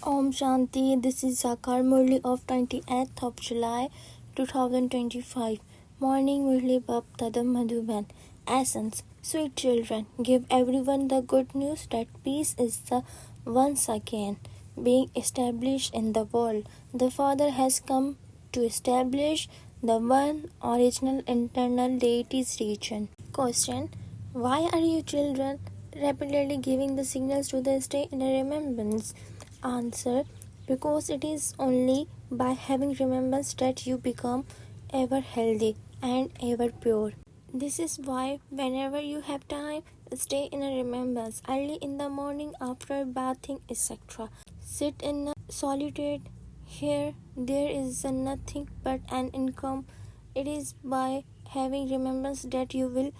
Om Shanti, this is English Murli of 28th of July 2025. Morning Murli Bab Tadam Madhuban. Essence, sweet children, give everyone the good news that peace is the once again being established in the world. The Father has come to establish the one original internal deity's region. Question: why are you children repeatedly giving the signals to the stay in remembrance? Answer: because it is only by having remembrance that you become ever healthy and ever pure. This is why whenever you have time, stay in a remembrance early in the morning after bathing, etc. Sit in a solitude. Here there is nothing but an income. It is by having remembrance that you will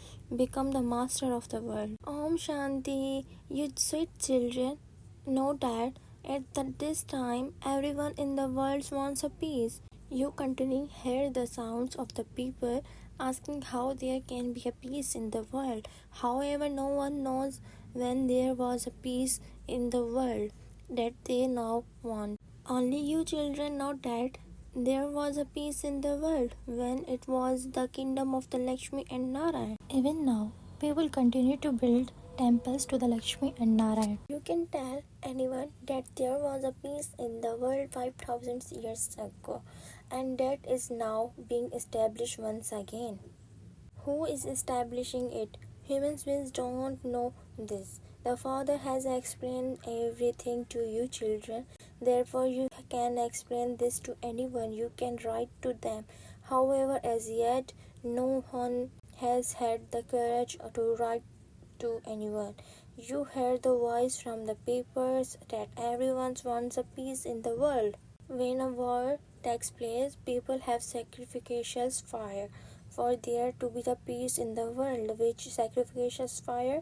become the master of the world. Om Shanti, you sweet children, know that at this time everyone in the world wants a peace. You continually hear the sounds of the people asking how there can be a peace in the world. However, no one knows when there was a peace in the world that they now want. Only you children know that there was a peace in the world when it was the kingdom of the Lakshmi and Narayan. Even now, we will continue to build temples to the Lakshmi and Narayan. You can tell anyone that there was a peace in the world 5000 years ago, and that is now being established once again. Who is establishing it? Human beings don't know this. The Father has explained everything to you children. Therefore, you can explain this to anyone. You can write to them. However, as yet, no one has had the courage to write to anyone. You heard the voice from the papers that everyone wants a peace in the world. When a war takes place, people have sacrificial fire for there to be the peace in the world. Which sacrificial fire?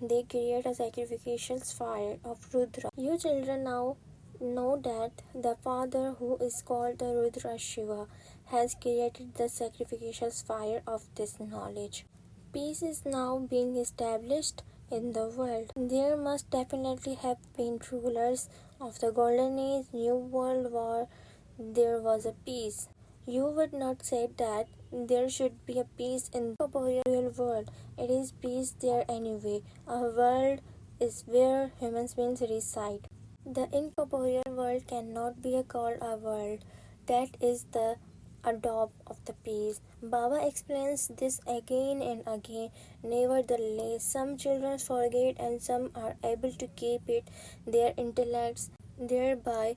They create a sacrificial fire of Rudra. You children now know that the Father, who is called the Rudra Shiva, has created the sacrificial fire of this knowledge. Peace is now being established in the world. There must definitely have been rulers of the Golden Age, New World War. There was a peace. You would not say that there should be a peace in the corporeal world. It is peace there anyway. A world is where human beings reside. The incorporeal world cannot be called a world. That is the adobe of the peace. Baba explains this again and again. Nevertheless, some children forget and some are able to keep it their intellects, thereby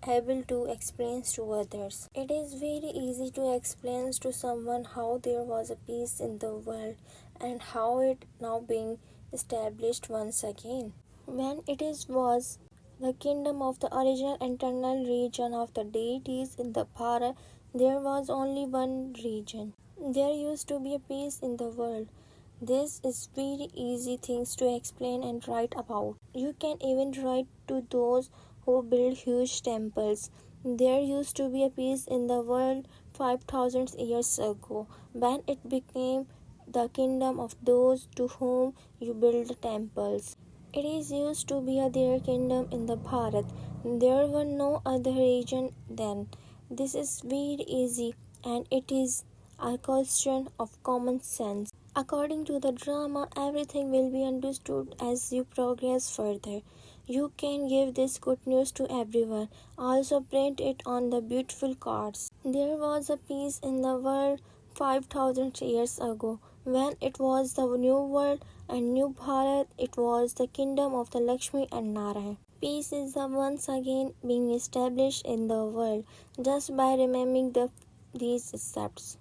able to explain to others. It is very easy to explain to someone how there was a peace in the world and how it now being established once again. When it was the kingdom of the original internal region of the deities in the Bharat, there was only one region. There used to be a peace in the world. This is very easy things to explain and write about. You can even write to those who build huge temples. There used to be a peace in the world 5000 years ago when it became the kingdom of those to whom you build temples. It is used to be their kingdom in the Bharat. There were no other region then. This is very easy and it is a question of common sense. According to the drama, everything will be understood as you progress further. You can give this good news to everyone. Also print it on the beautiful cards. There was a peace in the world 5000 years ago. When it was the new world and new Bharat, it was the kingdom of the Lakshmi and Narayan. Peace is once again being established in the world just by remembering these steps.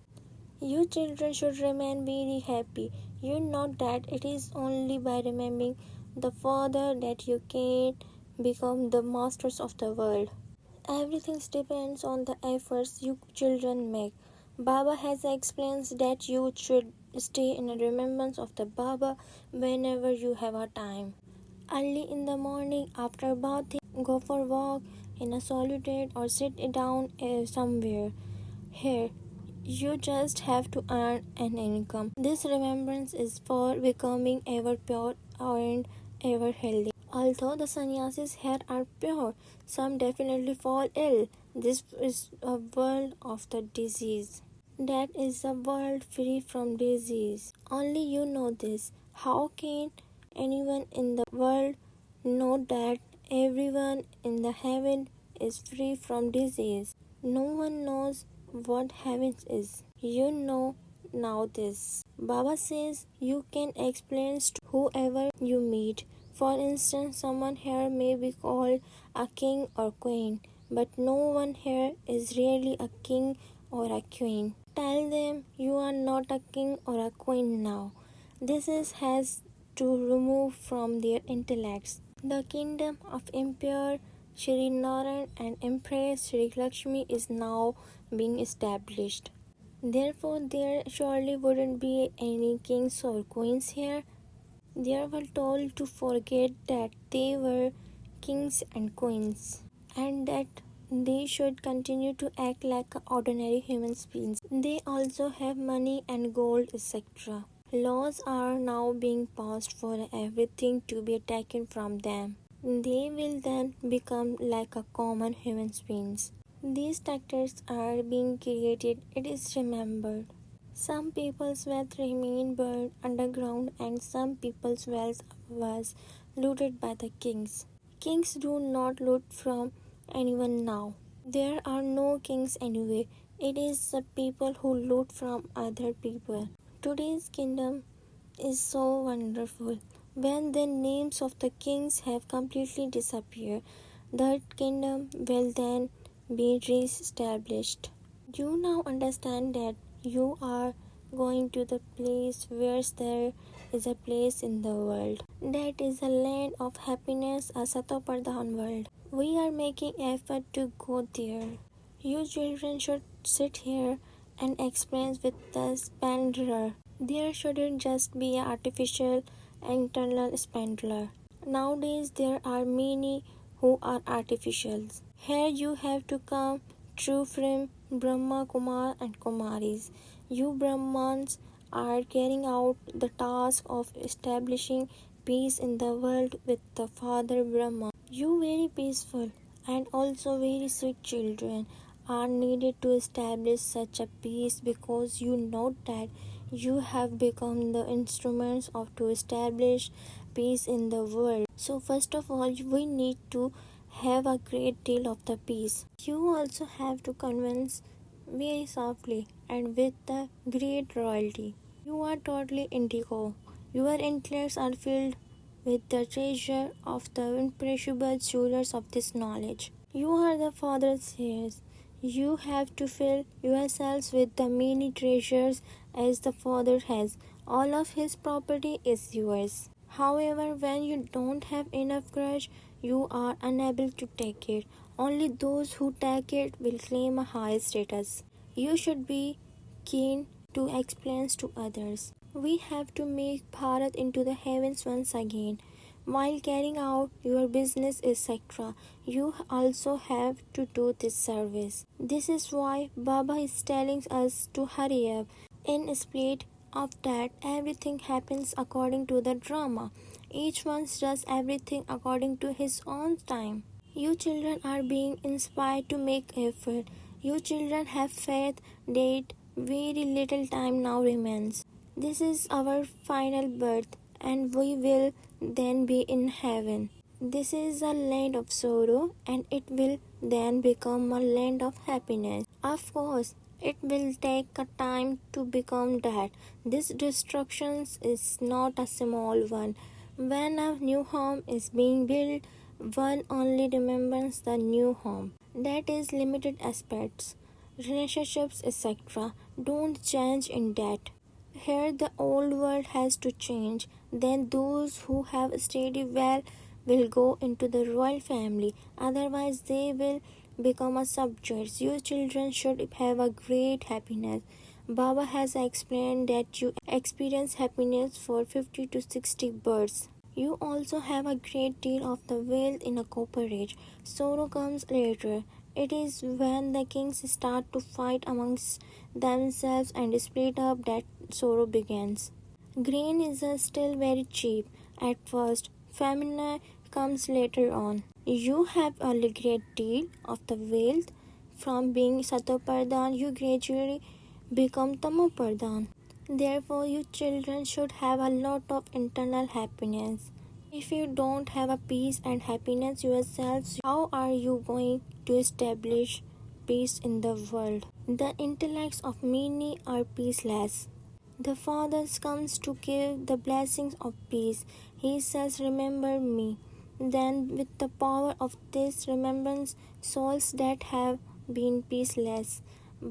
You children should remain very happy. You know that it is only by remembering the Father that you can become the masters of the world. Everything depends on the efforts you children make. Baba has explained that you should stay in remembrance of the Baba whenever you have a time. Early in the morning after bathing, go for a walk in a solitude or sit down somewhere. Here, you just have to earn an income. This remembrance is for becoming ever pure and ever healthy. Although the sannyasis here are pure, some definitely fall ill. This is a world of the disease. That is a world free from disease. Only you know this. How can anyone in the world know that everyone in the heaven is free from disease? No one knows what heaven is. You know now this. Baba says you can explain to whoever you meet. For instance, someone here may be called a king or queen, but no one here is really a king or a queen. Tell them you are not a king or a queen now. This has to remove from their intellects. The kingdom of Emperor Shri Narayan and Empress Shri Lakshmi is now being established. Therefore, there surely wouldn't be any kings or queens here. They were told to forget that they were kings and queens, and that they should continue to act like ordinary human beings. They also have money and gold, etc. Laws are now being passed for everything to be taken from them. They will then become like a common human beings. These tactics are being created, it is remembered. Some people's wealth remained buried underground, and some people's wealth was looted by the kings. Kings do not loot from anyone now. There are no kings anyway. It is the people who loot from other people. Today's kingdom is so wonderful. When the names of the kings have completely disappeared, that kingdom will then be re-established. You now understand that you are going to the place where there is a place in the world. That is a land of happiness, a Satopradhan world. We are making effort to go there. You children should sit here and explain with the spanderer. There shouldn't just be an artificial internal spandler. Nowadays there are many who are artificials. Here you have to come true from Brahmakumaris and Kumaris. You Brahmans are carrying out the task of establishing peace in the world with the Father Brahma. You very peaceful and also very sweet children are needed to establish such a peace, because you know that you have become the instruments of to establish peace in the world. So first of all, we need to have a great deal of the peace. You also have to convince very softly and with the great royalty. You are totally indigo. Your intellects are filled with the treasure of the imperishable jewelers of this knowledge. You are the Father's heirs. You have to fill yourselves with the many treasures as the Father has. All of his property is yours. However, when you don't have enough courage, you are unable to take it. Only those who take it will claim a high status. You should be keen to explain to others. We have to make Bharat into the heavens once again. While carrying out your business, etc., you also have to do this service. This is why Baba is telling us to hurry up. In spite of that, everything happens according to the drama. Each one does everything according to his own time. You children are being inspired to make effort. You children have faith that very little time now remains. This is our final birth, and we will then be in heaven. This is a land of sorrow, and it will then become a land of happiness. Of course, it will take a time to become that. This destruction is not a small one. When a new home is being built, one only remembers the new home. That is limited aspects. Relationships, etc. don't change in that. Here the old world has to change. Then those who have studied well will go into the royal family. Otherwise they will become a subjects. You children should have a great happiness. Baba has explained that you experience happiness for 50 to 60 births. You also have a great deal of the wealth in a cooperage. Sorrow comes later. It is when the kings start to fight amongst themselves and split up that sorrow begins. Grain is still very cheap at first. Famine comes later on. You have a great deal of the wealth. From being Satopardhan, you gradually become Tamopardhan. Therefore, you children should have a lot of internal happiness. If you don't have a peace and happiness yourselves, how are you going to establish peace in the world? The intellects of many are peaceless. The Father comes to give the blessings of peace. He says, "Remember me." Then, with the power of this remembrance, souls that have been peaceless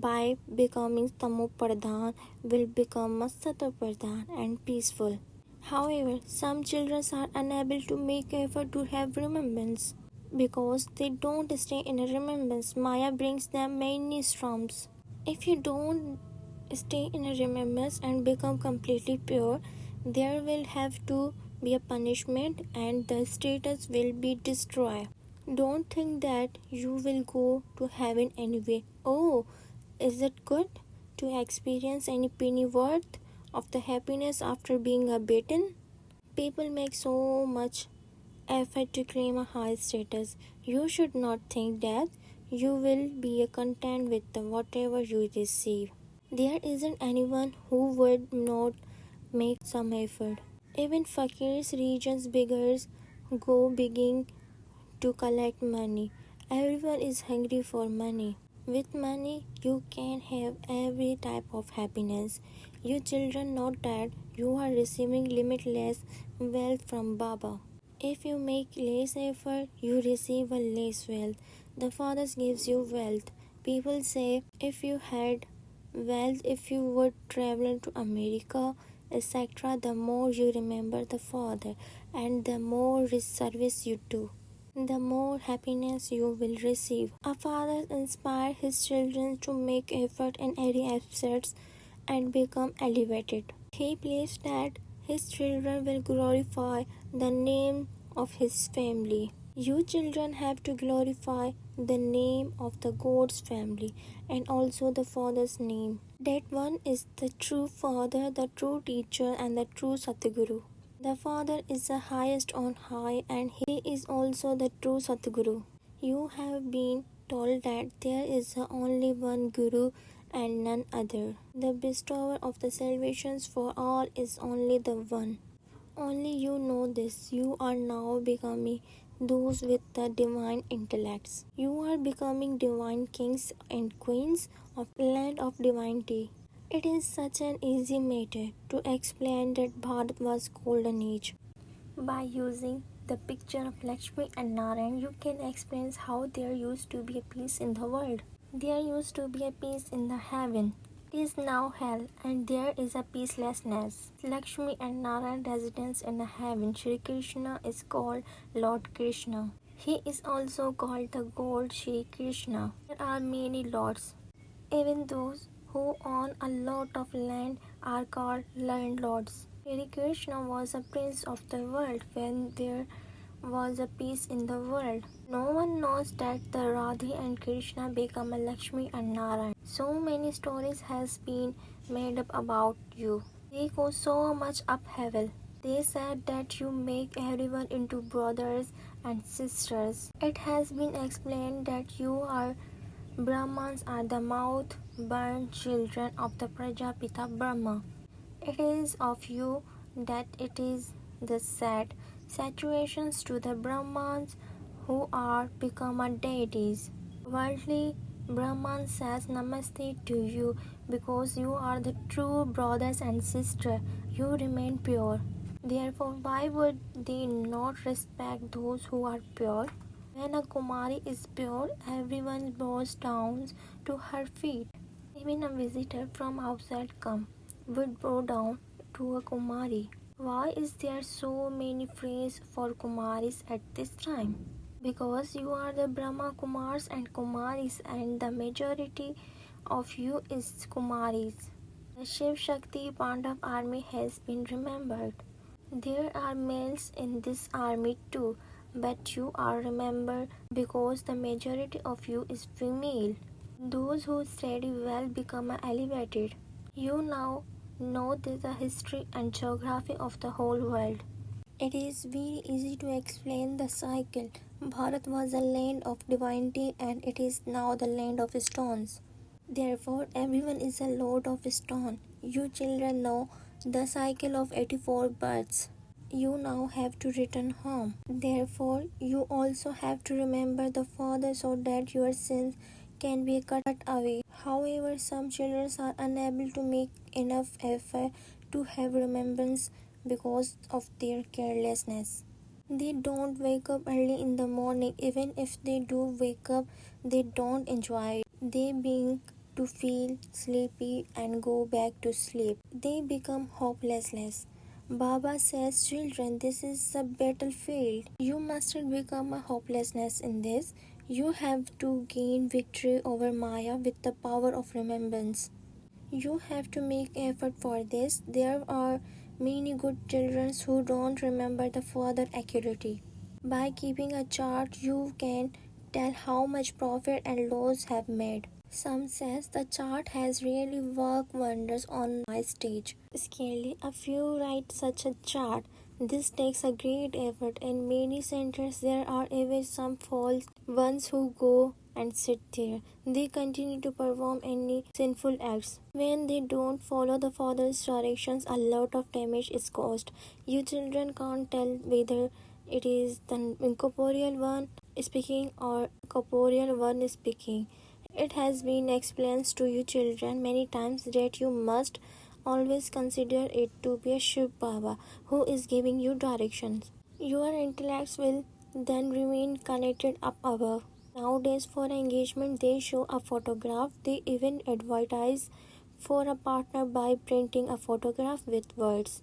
by becoming Tamopardhan will become Satopardhan and peaceful. However, some children are unable to make effort to have remembrance. Because they don't stay in a remembrance, Maya brings them many storms. If you don't stay in a remembrance and become completely pure, there will have to be a punishment and the status will be destroyed. Don't think that you will go to heaven anyway. Oh, is it good to experience any penny worth of the happiness after being beaten? People make so much effort to claim a high status. You should not think that you will be content with whatever you receive. There isn't anyone who would not make some effort. Even fakirs, regions, beggars go begging to collect money. Everyone is hungry for money. With money, you can have every type of happiness. You children know that you are receiving limitless wealth from Baba. If you make less effort, you receive a less wealth. The Father gives you wealth. People say if you had wealth, if you would travel to America, etc., the more you remember the Father and the more service you do, the more happiness you will receive. A father inspires his children to make effort in every aspect and become elevated. He believes that his children will glorify the name of his family. You children have to glorify the name of the God's family and also the Father's name. That one is the true Father, the true teacher, and the true Satguru. The Father is the highest on high, and He is also the true Satguru. You have been told that there is only one Guru and none other. The bestower of the salvations for all is only the one. Only you know this. You are now becoming those with the divine intellects. You are becoming divine kings and queens of the land of divinity. It is such an easy matter to explain that Bharat was golden age. By using the picture of Lakshmi and Narayan, you can explain how there used to be a peace in the world. There used to be a peace in the heaven. It is now hell, and there is a peacelessness. Lakshmi and Narayan residence in the heaven. Shri Krishna is called Lord Krishna. He is also called the God Shri Krishna. There are many lords. Even those who own a lot of land are called landlords. Shri Krishna was a prince of the world when there was a peace in the world. No one knows that the Radhe and Krishna become a Lakshmi and Narayan. So many stories has been made up about you. They go so much upheaval. They said that you make everyone into brothers and sisters. It has been explained that you are Brahmans are the mouth-born children of the Prajapita Brahma. It is of you that it is the said situations to the Brahmans who are become deities. Worldly Brahman says namaste to you because you are the true brothers and sisters. You remain pure. Therefore, why would they not respect those who are pure? When a Kumari is pure, everyone bows down to her feet. Even a visitor from outside would bow down to a Kumari. Why is there so many praise for Kumaris at this time? Because you are the Brahmakumaris and Kumaris, and the majority of you is Kumaris. The Shiv Shakti Pandav army has been remembered. There are males in this army too, but you are remembered because the majority of you is female. Those who study well become elevated. You now know the history and geography of the whole world. It is very easy to explain the cycle. Bharat was a land of divinity and it is now the land of stones. Therefore, everyone is a lord of stone. You children know the cycle of 84 births. You now have to return home. Therefore, you also have to remember the Father so that your sins can be cut away. However, some children are unable to make enough effort to have remembrance because of their carelessness. They don't wake up early in the morning. Even if they do wake up, they don't enjoy it. They begin to feel sleepy and go back to sleep. They become hopeless. Baba says, children, this is a battlefield. You mustn't become a hopelessness in this. You have to gain victory over Maya with the power of remembrance. You have to make effort for this. There are many good children who don't remember the Father accurately. By keeping a chart, you can tell how much profit and loss have made. Some says the chart has really worked wonders on my stage. Scarcely a few write such a chart. This takes a great effort. In many centers there are even some false ones who go and sit there. They continue to perform any sinful acts. When they don't follow the Father's directions, a lot of damage is caused. You children can't tell whether it is the incorporeal one speaking or corporeal one speaking. It has been explained to you children many times that you must always consider it to be a shivbaba who is giving you directions. Your intellects will then remain connected up above. Nowadays for engagement they show a photograph. They even advertise for a partner by printing a photograph with words.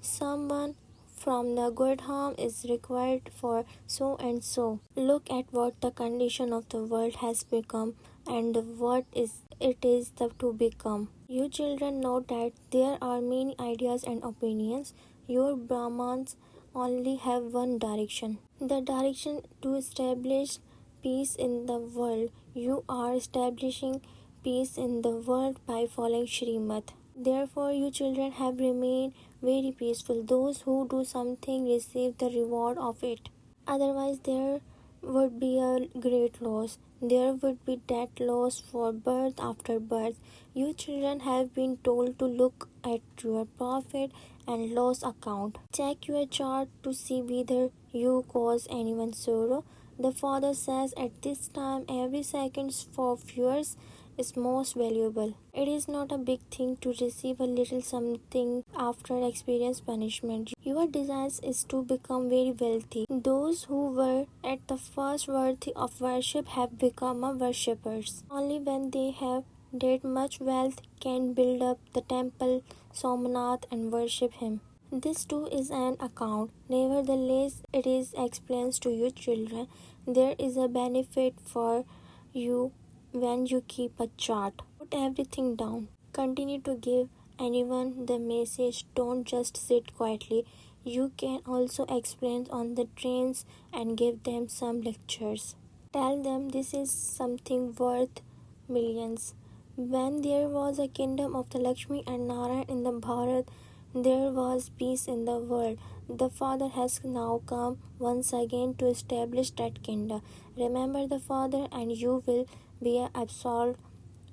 Someone from the good home is required for so and so. Look at what the condition of the world has become and what is it is to become. You children know that there are many ideas and opinions. Your Brahmans only have one direction. The direction to establish peace in the world. You are establishing peace in the world by following Srimad. Therefore, you children have remained very peaceful. Those who do something receive the reward of it. Otherwise, there would be a great loss. There would be that loss for birth after birth. You children have been told to look at your profit and loss account. Check your chart to see whether you cause anyone sorrow. The Father says at this time every second of yours is most valuable. It is not a big thing to receive a little something after experience punishment. Your desire is to become very wealthy. Those who were at the first worthy of worship have become a worshippers. Only when they have that much wealth can build up the temple Somnath and worship him. This too is an account. Nevertheless, it is explained to you children. There is a benefit for you when you keep a chart. Put everything down. Continue to give anyone the message. Don't just sit quietly. You can also explain on the trains and give them some lectures. Tell them this is something worth millions. When there was a kingdom of the Lakshmi and Narayan in the Bharat, there was peace in the world. The Father has now come once again to establish that kingdom. Remember the Father and you will be absolved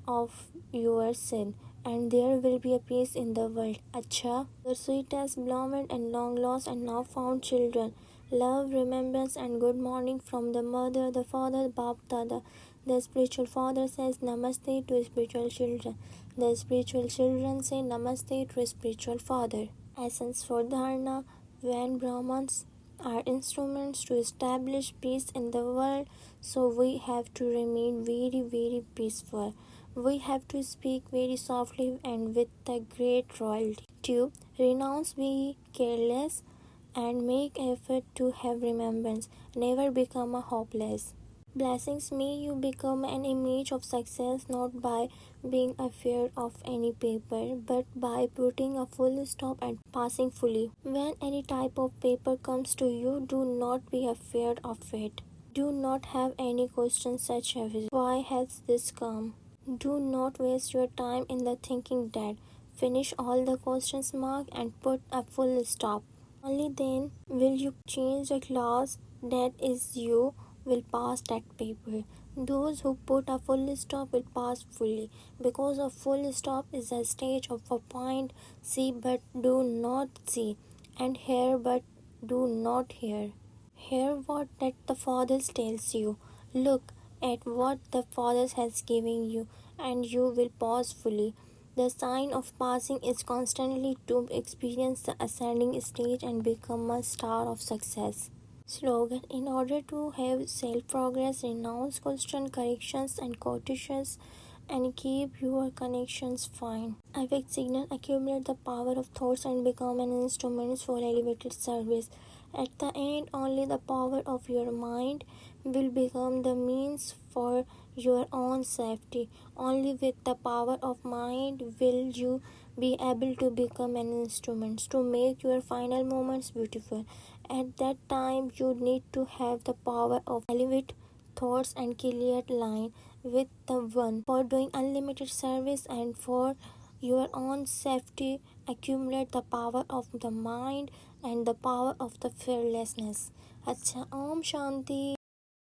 of your sin, and there will be a peace in the world. Acha, the sweetest, beloved and long lost and now found children. Love, remembrance and good morning from the mother, the father, Bap Dada. The spiritual father says namaste to spiritual children. The spiritual children say namaste to spiritual father. Essence for dharana. When Brahmans are instruments to establish peace in the world, so we have to remain very peaceful. We have to speak very softly and with a great royalty. To renounce, be careless, and make effort to have remembrance. Never become a hopeless. Blessings, may you become an image of success not by being afraid of any paper, but by putting a full stop and passing fully. When any type of paper comes to you, do not be afraid of it. Do not have any questions such as why has this come? Do not waste your time in the thinking that. Finish all the questions marked and put a full stop. Only then will you change the glass that is you will pass that paper. Those who put a full stop will pass fully, because a full stop is a stage of a point. See but do not see, and hear but do not hear. Hear what that the Father tells you. Look at what the Father has given you, and you will pause fully. The sign of passing is constantly to experience the ascending stage and become a star of success. Slogan: in order to have self progress, renounce constant corrections and quotations and keep your connections fine. Affect signal: accumulate the power of thoughts and become an instrument for elevated service. At the end, only the power of your mind will become the means for your own safety. Only with the power of mind will you be able to become an instrument to make your final moments beautiful. At that time, you need to have the power of elevate thoughts and clear line with the one for doing unlimited service and for your own safety. Accumulate the power of the mind and the power of the fearlessness. अच्छा, ओम शांति।